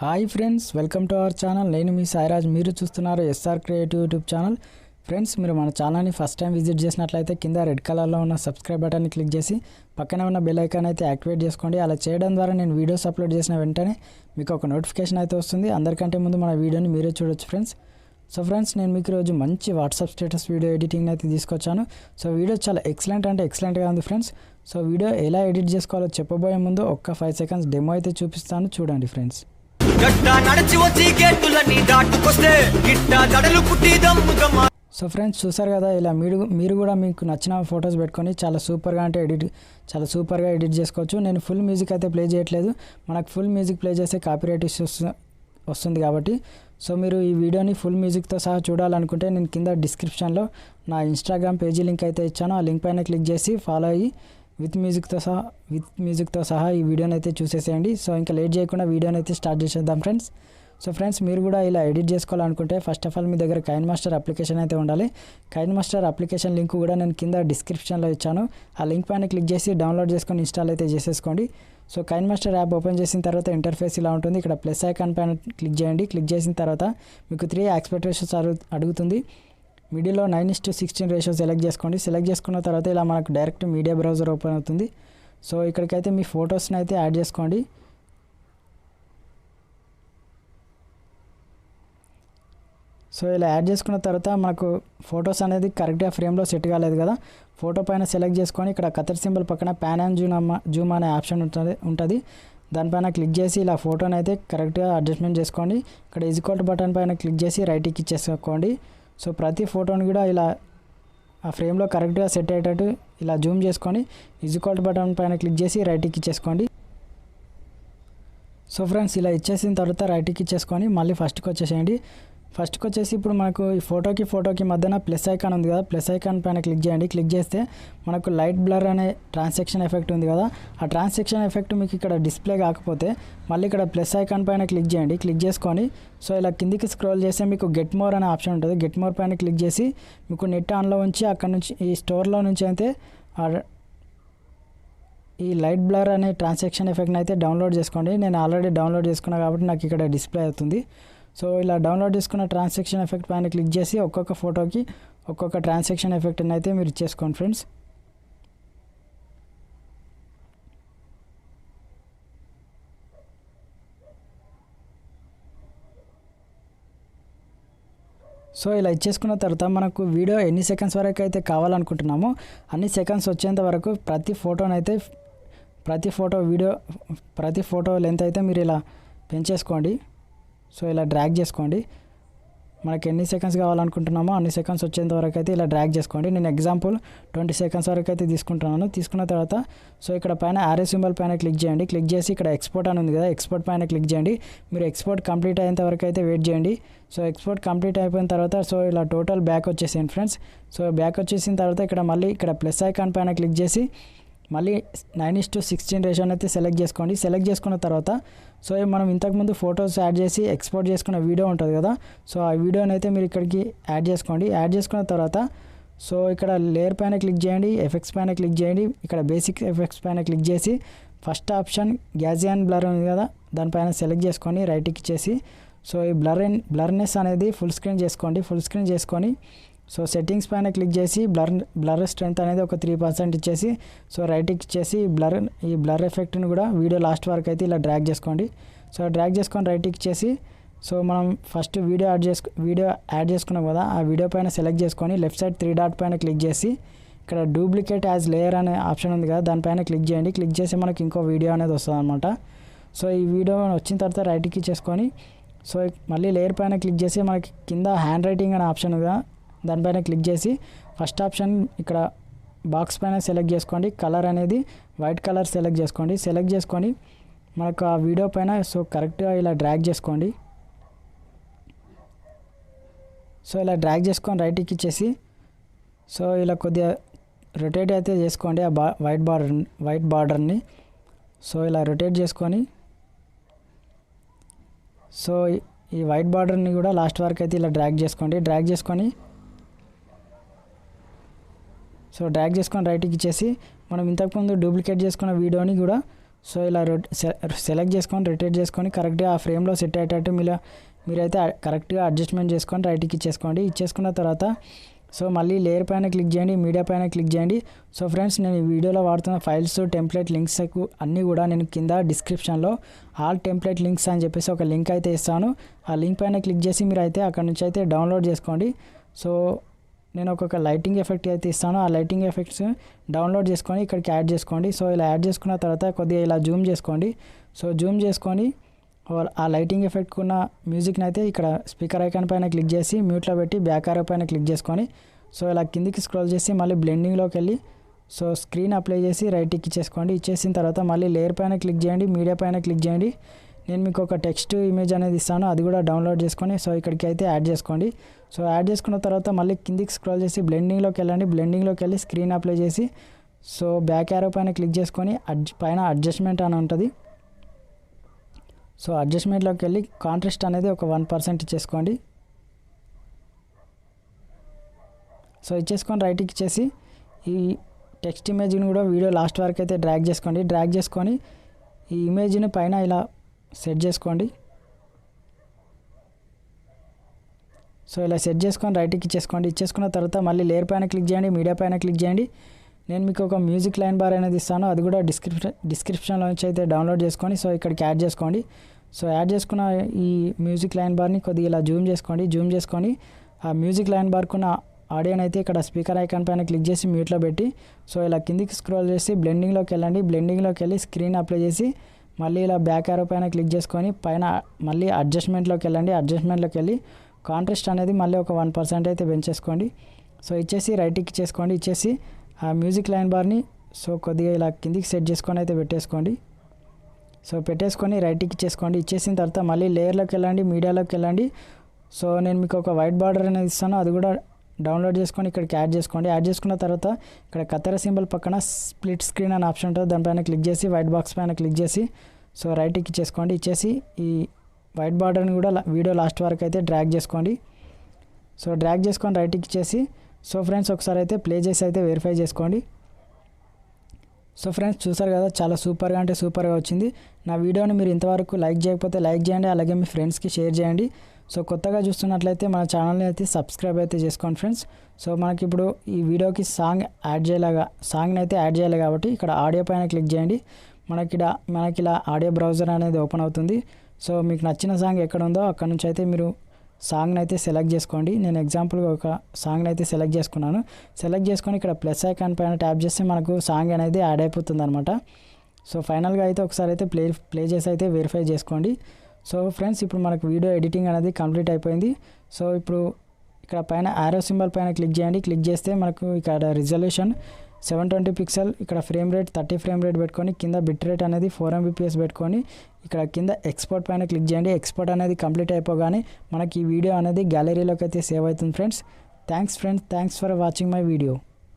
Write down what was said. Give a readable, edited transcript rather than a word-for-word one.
Hi friends, welcome to our channel. నేను మీ సాయిరాజ్. మీరు చూస్తున్నారు SR creative YouTube channel. Friends, మీరు మన ఛానల్ని ఫస్ట్ టైం విజిట్ చేసినట్లయితే కింద రెడ్ కలర్లో ఉన్న సబ్స్క్రైబ్ బటన్ని క్లిక్ చేసి పక్కన ఉన్న బెల్ ఐకాన్ అయితే యాక్టివేట్ చేసుకోండి. అలా చేయడం ద్వారా నేను వీడియోస్ అప్లోడ్ చేసిన వెంటనే మీకు ఒక నోటిఫికేషన్ అయితే వస్తుంది. అందరికంటే ముందు మన వీడియోని మీరే చూడొచ్చు ఫ్రెండ్స్. సో ఫ్రెండ్స్, నేను మీకు ఈరోజు మంచి వాట్సాప్ స్టేటస్ వీడియో ఎడిటింగ్ అయితే తీసుకొచ్చాను. సో వీడియో చాలా ఎక్సలెంట్గా ఉంది ఫ్రెండ్స్. సో వీడియో ఎలా ఎడిట్ చేసుకోవాలో చెప్పబోయే ముందు ఒక్క 5 సెకండ్స్ డెమో అయితే చూపిస్తాను, చూడండి ఫ్రెండ్స్. సో ఫ్రెండ్స్, చూసారు కదా, ఇలా మీరు కూడా మీకు నచ్చిన ఫొటోస్ పెట్టుకొని చాలా సూపర్గా ఎడిట్ చేసుకోవచ్చు. నేను ఫుల్ మ్యూజిక్ అయితే ప్లే చేయట్లేదు, మనకు ఫుల్ మ్యూజిక్ ప్లే చేస్తే కాపీరైట్ ఇష్యూస్ వస్తుంది కాబట్టి. సో మీరు ఈ వీడియోని ఫుల్ మ్యూజిక్తో సహా చూడాలనుకుంటే నేను కింద డిస్క్రిప్షన్లో నా ఇన్స్టాగ్రామ్ పేజీ లింక్ అయితే ఇచ్చాను. ఆ లింక్ పైన క్లిక్ చేసి ఫాలో అయ్యి విత్ మ్యూజిక్తో సహా ఈ వీడియోని అయితే చూసేసేయండి. సో ఇంకా లేట్ చేయకుండా వీడియోని అయితే స్టార్ట్ చేసేద్దాం ఫ్రెండ్స్. సో ఫ్రెండ్స్, మీరు కూడా ఇలా ఎడిట్ చేసుకోవాలనుకుంటే ఫస్ట్ ఆఫ్ ఆల్ మీ దగ్గర కైన్మాస్టర్ అప్లికేషన్ అయితే ఉండాలి. కైన్మాస్టర్ అప్లికేషన్ లింక్ కూడా నేను కింద డిస్క్రిప్షన్లో ఇచ్చాను. ఆ లింక్ పైన క్లిక్ చేసి డౌన్లోడ్ చేసుకొని ఇన్స్టాల్ అయితే చేసేసుకోండి. సో కైన్మాస్టర్ యాప్ ఓపెన్ చేసిన తర్వాత ఇంటర్ఫేస్ ఇలా ఉంటుంది. ఇక్కడ ప్లస్ ఐకాన్ పైన క్లిక్ చేయండి. క్లిక్ చేసిన తర్వాత మీకు 3 ఆస్పెక్ట్ రేషియోస్ అడుగుతుంది. మిడిల్లో 9:16 రేషియో సెలెక్ట్ చేసుకోండి. సెలెక్ట్ చేసుకున్న తర్వాత ఇలా మనకు డైరెక్ట్ మీడియా బ్రౌజర్ ఓపెన్ అవుతుంది. సో ఇక్కడికైతే మీ ఫొటోస్ని అయితే యాడ్ చేసుకోండి. సో ఇలా యాడ్ చేసుకున్న తర్వాత మనకు ఫొటోస్ అనేది కరెక్ట్గా ఫ్రేమ్లో సెట్ కాలేదు కదా, ఫోటో పైన సెలెక్ట్ చేసుకొని ఇక్కడ కత్తెర సింబల్ పక్కన ప్యాన్ అండ్ జూమ్ అనే ఆప్షన్ ఉంటుంది. దానిపైన క్లిక్ చేసి ఇలా ఫోటోని అయితే కరెక్ట్గా అడ్జస్ట్మెంట్ చేసుకోండి. ఇక్కడ ఈక్వల్ బటన్ పైన క్లిక్ చేసి రైట్కి ఇచ్చేసుకోండి. సో ప్రతి ఫోటోని కూడా ఇలా ఆ ఫ్రేమ్లో కరెక్ట్గా సెట్ అయ్యేటట్టు ఇలా జూమ్ చేసుకొని ఈక్వల్ బటన్ పైన క్లిక్ చేసి రైట్కి ఇచ్చేసుకోండి. సో ఫ్రెండ్స్, ఇలా ఇచ్చేసిన తర్వాత రైట్కి ఇచ్చేసుకొని మళ్ళీ ఫస్ట్కి వచ్చేసేయండి. ఫస్ట్కి వచ్చేసి ఇప్పుడు మనకు ఈ ఫోటోకి మధ్యన ప్లస్ ఐకాన్ ఉంది కదా, ప్లస్ ఐకాన్ పైన క్లిక్ చేయండి. క్లిక్ చేస్తే మనకు లైట్ బ్లర్ అనే ట్రాన్సాక్షన్ ఎఫెక్ట్ ఉంది కదా, ఆ ట్రాన్సాక్షన్ ఎఫెక్ట్ మీకు ఇక్కడ డిస్ప్లే కాకపోతే మళ్ళీ ఇక్కడ ప్లస్ ఐకాన్ పైన క్లిక్ చేయండి. క్లిక్ చేసుకొని సో ఇలా కిందికి స్క్రోల్ చేస్తే మీకు గెట్ మోర్ అనే ఆప్షన్ ఉంటుంది. గెట్ మోర్ పైన క్లిక్ చేసి మీకు నెట్ ఆన్లో ఉంచి అక్కడ నుంచి ఈ స్టోర్లో నుంచి అయితే ఈ లైట్ బ్లర్ అనే ట్రాన్సాక్షన్ ఎఫెక్ట్ని అయితే డౌన్లోడ్ చేసుకోండి. నేను ఆల్రెడీ డౌన్లోడ్ చేసుకున్నాను కాబట్టి నాకు ఇక్కడ డిస్ప్లే అవుతుంది. సో ఇలా డౌన్లోడ్ చేసుకున్న ట్రాన్సాక్షన్ ఎఫెక్ట్ పైన క్లిక్ చేసి ఒక్కొక్క ఫోటోకి ఒక్కొక్క ట్రాన్సాక్షన్ ఎఫెక్ట్ని అయితే మీరు ఇచ్చేసుకోండి ఫ్రెండ్స్. సో ఇలా ఇచ్చేసుకున్న తర్వాత మనకు వీడియో ఎన్ని సెకండ్స్ వరకు అయితే కావాలనుకుంటున్నామో అన్ని సెకండ్స్ వచ్చేంత వరకు ప్రతి ఫోటో లెంత్ అయితే మీరు ఇలా పెంచేసుకోండి. సో ఇలా డ్రాగ్ చేసుకోండి. మనకి ఎన్ని సెకండ్స్ కావాలనుకుంటున్నామో అన్ని సెకండ్స్ వచ్చేంత వరకు అయితే ఇలా డ్రాగ్ చేసుకోండి. నేను ఎగ్జాంపుల్ 20 సెకండ్స్ వరకు అయితే తీసుకుంటున్నాను. తీసుకున్న తర్వాత సో ఇక్కడ పైన ఆరో సింబల్ పైన క్లిక్ చేయండి. క్లిక్ చేసి ఇక్కడ ఎక్స్పోర్ట్ అని ఉంది కదా, ఎక్స్పోర్ట్ పైన క్లిక్ చేయండి. మీరు ఎక్స్పోర్ట్ కంప్లీట్ అయ్యేంత వరకు అయితే వెయిట్ చేయండి. సో ఎక్స్పోర్ట్ కంప్లీట్ అయిపోయిన తర్వాత సో ఇలా టోటల్ బ్యాక్ వచ్చేసింది ఫ్రెండ్స్. సో బ్యాక్ వచ్చేసిన తర్వాత ఇక్కడ ప్లస్ ఐకాన్ పైన క్లిక్ చేసి మళ్ళీ 9:16 రేషియోని అయితే సెలెక్ట్ చేసుకోండి. సెలెక్ట్ చేసుకున్న తర్వాత సో మనం ఇంతకుముందు ఫొటోస్ యాడ్ చేసి ఎక్స్పోర్ట్ చేసుకున్న వీడియో ఉంటుంది కదా, సో ఆ వీడియోని అయితే మీరు ఇక్కడికి యాడ్ చేసుకోండి. యాడ్ చేసుకున్న తర్వాత సో ఇక్కడ లేయర్ పైన క్లిక్ చేయండి, ఎఫెక్ట్స్ పైన క్లిక్ చేయండి. ఇక్కడ బేసిక్ ఎఫెక్ట్స్ పైన క్లిక్ చేసి ఫస్ట్ ఆప్షన్ గ్యాజియన్ బ్లర్ ఉంది కదా, దానిపైన సెలెక్ట్ చేసుకొని రైట్కి ఇచ్చేసి సో ఈ బ్లర్నెస్ అనేది ఫుల్ స్క్రీన్ చేసుకొని సో సెట్టింగ్స్ పైన క్లిక్ చేసి బ్లర్ స్ట్రెంత్ అనేది ఒక 3% ఇచ్చేసి సో రైట్కి ఇచ్చేసి ఈ బ్లర్ ఎఫెక్ట్ని కూడా వీడియో లాస్ట్ వరకు అయితే ఇలా డ్రాగ్ చేసుకోండి. సో డ్రాగ్ చేసుకొని రైట్కి ఇచ్చేసి సో మనం ఫస్ట్ వీడియో యాడ్ చేసుకున్నాం కదా, ఆ వీడియో పైన సెలెక్ట్ చేసుకొని లెఫ్ట్ సైడ్ 3 డాట్ పైన క్లిక్ చేసి ఇక్కడ డూప్లికేట్ యాజ్ లేయర్ అనే ఆప్షన్ ఉంది కదా, దానిపైన క్లిక్ చేయండి. క్లిక్ చేసి మనకి ఇంకో వీడియో అనేది వస్తుంది అనమాట. సో ఈ వీడియో వచ్చిన తర్వాత రైట్కి చేసుకొని సో మళ్ళీ లేయర్ పైన క్లిక్ చేసి మనకి కింద హ్యాండ్ రైటింగ్ అనే ఆప్షన్ ఉంది కదా, దానిపైన క్లిక్ చేసి ఫస్ట్ ఆప్షన్ ఇక్కడ బాక్స్ పైన సెలెక్ట్ చేసుకోండి. కలర్ అనేది వైట్ కలర్ సెలెక్ట్ చేసుకోండి. సెలెక్ట్ చేసుకొని మనకు ఆ వీడియో పైన సో కరెక్ట్గా ఇలా డ్రాగ్ చేసుకోండి. సో ఇలా డ్రాగ్ చేసుకొని రైట్కి ఇచ్చేసి సో ఇలా కొద్దిగా రొటేట్ అయితే చేసుకోండి ఆ వైట్ బార్డర్ని. సో ఇలా రొటేట్ చేసుకొని సో ఈ వైట్ బార్డర్ని కూడా లాస్ట్ వరకు అయితే ఇలా డ్రాగ్ చేసుకొని సో డ్రాగ్ చేసుకొని రైట్కి ఇచ్చేసి మనం ఇంతకుముందు డూప్లికేట్ చేసుకున్న వీడియోని కూడా సో ఇలా సెలెక్ట్ చేసుకొని రొటేట్ చేసుకొని కరెక్ట్గా ఆ ఫ్రేమ్లో సెట్ అయ్యేటట్టు మీరైతే కరెక్ట్గా అడ్జస్ట్మెంట్ చేసుకొని రైట్కి ఇచ్చేసుకున్న తర్వాత సో మళ్ళీ లేయర్ పైన క్లిక్ చేయండి, మీడియా పైన క్లిక్ చేయండి. సో ఫ్రెండ్స్, నేను ఈ వీడియోలో వాడుతున్న ఫైల్స్, టెంప్లెట్ లింక్స్ అన్నీ కూడా నేను కింద డిస్క్రిప్షన్లో ఆల్ టెంప్లెట్ లింక్స్ అని చెప్పేసి ఒక లింక్ అయితే ఇస్తాను. ఆ లింక్ పైన క్లిక్ చేసి మీరు అయితే అక్కడ నుంచి అయితే డౌన్లోడ్ చేసుకోండి. సో నేను ఒక్కొక్క లైటింగ్ ఎఫెక్ట్ అయితే ఇస్తాను. ఆ లైటింగ్ ఎఫెక్ట్స్ డౌన్లోడ్ చేసుకొని ఇక్కడికి యాడ్ చేసుకోండి. సో ఇలా యాడ్ చేసుకున్న తర్వాత కొద్దిగా ఇలా జూమ్ చేసుకోండి. సో జూమ్ చేసుకొని ఆ లైటింగ్ ఎఫెక్ట్ ఉన్న మ్యూజిక్ని అయితే ఇక్కడ స్పీకర్ ఐకాన్ పైన క్లిక్ చేసి మ్యూట్లో పెట్టి బ్యాక్ ఆరో పైన క్లిక్ చేసుకొని సో ఇలా కిందికి స్క్రోల్ చేసి మళ్ళీ బ్లెండింగ్లోకి వెళ్ళి సో స్క్రీన్ అప్లై చేసి రైట్కి ఇచ్చేసిన తర్వాత మళ్ళీ లేయర్ పైన క్లిక్ చేయండి, మీడియా పైన క్లిక్ చేయండి. నేను మీకు ఒక టెక్స్ట్ ఇమేజ్ అనేది ఇస్తాను, అది కూడా డౌన్లోడ్ చేసుకొని సో ఇక్కడికి అయితే యాడ్ చేసుకోండి. సో యాడ్ చేసుకున్న తర్వాత మళ్ళీ కిందికి స్క్రోల్ చేసి బ్లెండింగ్లోకి వెళ్ళండి. బ్లెండింగ్లోకి వెళ్ళి స్క్రీన్ అప్లై చేసి సో బ్యాక్ ఆరో పైన క్లిక్ చేసుకొని పైన అడ్జస్ట్మెంట్ అని ఉంటుంది. సో అడ్జస్ట్మెంట్లోకి వెళ్ళి కాంట్రాస్ట్ అనేది ఒక 1% ఇచ్చేసుకోండి. సో ఇచ్చేసుకొని రైట్కి ఇచ్చేసి ఈ టెక్స్ట్ ఇమేజ్ని కూడా వీడియో లాస్ట్ వరకు అయితే డ్రాగ్ చేసుకొని ఈ ఇమేజ్ని పైన ఇలా సెట్ చేసుకోండి. సో ఇలా సెట్ చేసుకొని రైట్కి ఇచ్చేసుకున్న తర్వాత మళ్ళీ లేయర్ పైన క్లిక్ చేయండి, మీడియా పైన క్లిక్ చేయండి. నేను మీకు ఒక మ్యూజిక్ లైన్ బార్ అనేది ఇస్తాను, అది కూడా డిస్క్రిప్షన్లో నుంచి అయితే డౌన్లోడ్ చేసుకొని సో ఇక్కడికి యాడ్ చేసుకోండి. సో యాడ్ చేసుకున్న ఈ మ్యూజిక్ లైన్ బార్ని కొద్దిగా ఇలా జూమ్ చేసుకొని ఆ మ్యూజిక్ లైన్ బార్కున్న ఆడియోని అయితే ఇక్కడ స్పీకర్ ఐకాన్ పైన క్లిక్ చేసి మ్యూట్లో పెట్టి సో ఇలా కిందికి స్క్రోల్ చేసి బ్లెండింగ్లోకి వెళ్ళండి. బ్లెండింగ్లోకి వెళ్ళి స్క్రీన్ అప్లై చేసి మళ్ళీ ఇలా బ్యాక్ ఆరో పైన క్లిక్ చేసుకొని పైన మళ్ళీ అడ్జస్ట్మెంట్లోకి వెళ్ళండి. అడ్జస్ట్మెంట్లోకి వెళ్ళి కాంట్రాస్ట్ అనేది మళ్ళీ ఒక 1% అయితే పెంచేసుకోండి. సో ఇచ్చేసి రైట్కి ఇచ్చేసి ఆ మ్యూజిక్ లైన్ బార్ని సో కొద్దిగా ఇలా కిందికి సెట్ చేసుకొని అయితే పెట్టేసుకోండి. సో పెట్టేసుకొని రైట్కి ఇచ్చేసిన తర్వాత మళ్ళీ లేయర్లోకి వెళ్ళండి, మీడియాలోకి వెళ్ళండి. సో నేను మీకు ఒక వైట్ బార్డర్ అనేది ఇస్తాను, అది కూడా డౌన్లోడ్ చేసుకొని ఇక్కడికి యాడ్ చేసుకున్న తర్వాత ఇక్కడ కత్తెర సింబల్ పక్కన స్ప్లిట్ స్క్రీన్ అనే ఆప్షన్ ఉంటుంది, దానిపైన క్లిక్ చేసి వైట్ బాక్స్ పైన క్లిక్ చేసి సో రైట్కి ఇచ్చేసి ఈ వైట్ బార్డర్ని కూడా వీడియో లాస్ట్ వరకు అయితే డ్రాగ్ చేసుకోండి. సో డ్రాగ్ చేసుకొని రైట్కి ఇచ్చేసి సో ఫ్రెండ్స్ ఒకసారి అయితే ప్లే చేసి అయితే వెరిఫై చేసుకోండి. సో ఫ్రెండ్స్ చూసారు కదా, చాలా సూపర్గా వచ్చింది. నా వీడియోని మీరు ఇంతవరకు లైక్ చేయకపోతే లైక్ చేయండి, అలాగే మీ ఫ్రెండ్స్కి షేర్ చేయండి. సో కొత్తగా చూస్తున్నట్లయితే మన ఛానల్ని అయితే సబ్స్క్రైబ్ అయితే చేసుకోండి ఫ్రెండ్స్. సో మనకి ఇప్పుడు ఈ వీడియోకి సాంగ్ని అయితే యాడ్ చేయాలి కాబట్టి ఇక్కడ ఆడియో పైన క్లిక్ చేయండి. మనకి ఇలా ఆడియో బ్రౌజర్ అనేది ఓపెన్ అవుతుంది. సో మీకు నచ్చిన సాంగ్ ఎక్కడ ఉందో అక్కడ నుంచి అయితే మీరు సాంగ్ని అయితే సెలెక్ట్ చేసుకోండి. నేను ఎగ్జాంపుల్గా ఒక సాంగ్ని అయితే సెలెక్ట్ చేసుకొని ఇక్కడ ప్లస్ ఐకాన్ పైన ట్యాప్ చేస్తే మనకు సాంగ్ అనేది యాడ్ అయిపోతుంది అనమాట. సో ఫైనల్గా అయితే ఒకసారి అయితే ప్లే చేసి అయితే వెరిఫై చేసుకోండి. సో ఫ్రెండ్స్, ఇప్పుడు మనకు వీడియో ఎడిటింగ్ అనేది కంప్లీట్ అయిపోయింది. సో ఇప్పుడు ఇక్కడ పైన యారో సింబల్ పైన క్లిక్ చేయండి. క్లిక్ చేస్తే మనకు ఇక్కడ రిజల్యూషన్ 720 పిక్సెల్, ఇక్కడ ఫ్రేమ్ రేట్ 30 ఫ్రేమ్ రేట్ పెట్టుకొని కింద బిట్ రేట్ అనేది 4 Mbps పెట్టుకొని ఇక్కడ కింద ఎక్స్పోర్ట్ పైన క్లిక్ చేయండి. ఎక్స్పోర్ట్ అనేది కంప్లీట్ అయిపోగానే మనకి ఈ వీడియో అనేది గ్యాలరీలోకి అయితే సేవ్ అవుతుంది friends. Thanks for watching my video.